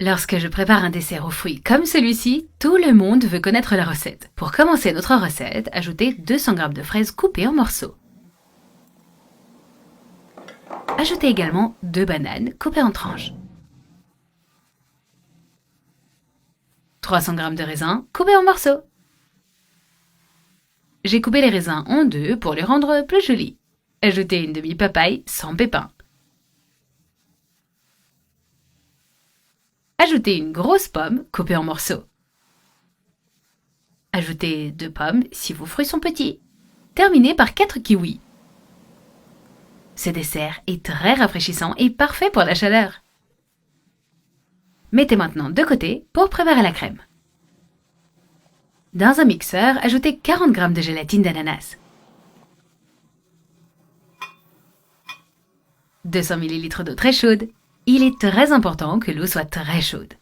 Lorsque je prépare un dessert aux fruits comme celui-ci, tout le monde veut connaître la recette. Pour commencer notre recette, ajoutez 200 g de fraises coupées en morceaux. Ajoutez également 2 bananes coupées en tranches. 300 g de raisins coupés en morceaux. J'ai coupé les raisins en deux pour les rendre plus jolis. Ajoutez une demi-papaye sans pépins. Ajoutez une grosse pomme coupée en morceaux. Ajoutez 2 pommes si vos fruits sont petits. Terminez par 4 kiwis. Ce dessert est très rafraîchissant et parfait pour la chaleur. Mettez maintenant de côté pour préparer la crème. Dans un mixeur, ajoutez 40 g de gélatine d'ananas, 200 ml d'eau très chaude. Il est très important que l'eau soit très chaude.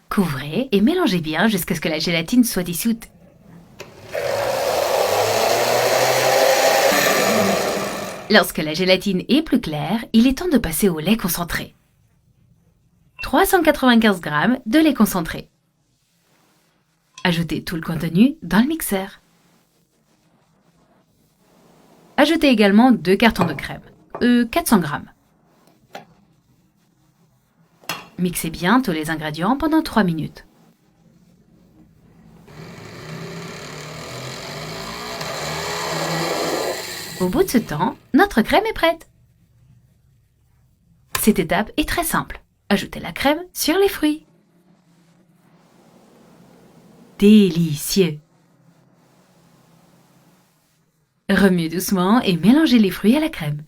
Couvrez et mélangez bien jusqu'à ce que la gélatine soit dissoute. Lorsque la gélatine est plus claire, il est temps de passer au lait concentré. 395 g de lait concentré. Ajoutez tout le contenu dans le mixeur. Ajoutez également 2 cartons de crème, 400 g. Mixez bien tous les ingrédients pendant 3 minutes. Au bout de ce temps, notre crème est prête. Cette étape est très simple. Ajoutez la crème sur les fruits. Délicieux! Remuez doucement et mélangez les fruits à la crème.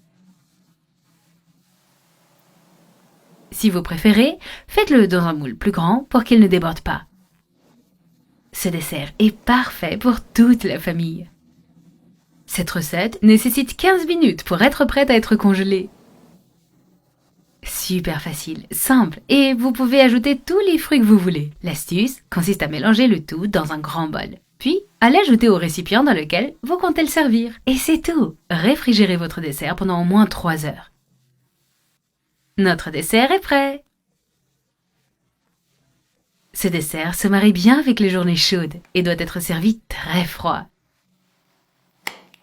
Si vous préférez, faites-le dans un moule plus grand pour qu'il ne déborde pas. Ce dessert est parfait pour toute la famille. Cette recette nécessite 15 minutes pour être prête à être congelée. Super facile, simple et vous pouvez ajouter tous les fruits que vous voulez. L'astuce consiste à mélanger le tout dans un grand bol. Puis, à l'ajouter au récipient dans lequel vous comptez le servir. Et c'est tout! Réfrigérez votre dessert pendant au moins 3 heures. Notre dessert est prêt! Ce dessert se marie bien avec les journées chaudes et doit être servi très froid.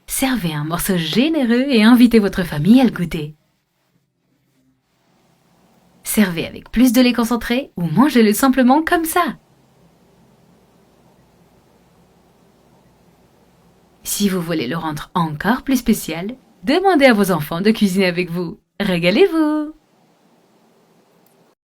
Servez un morceau généreux et invitez votre famille à le goûter. Servez avec plus de lait concentré ou mangez-le simplement comme ça. Si vous voulez le rendre encore plus spécial, demandez à vos enfants de cuisiner avec vous. Régalez-vous!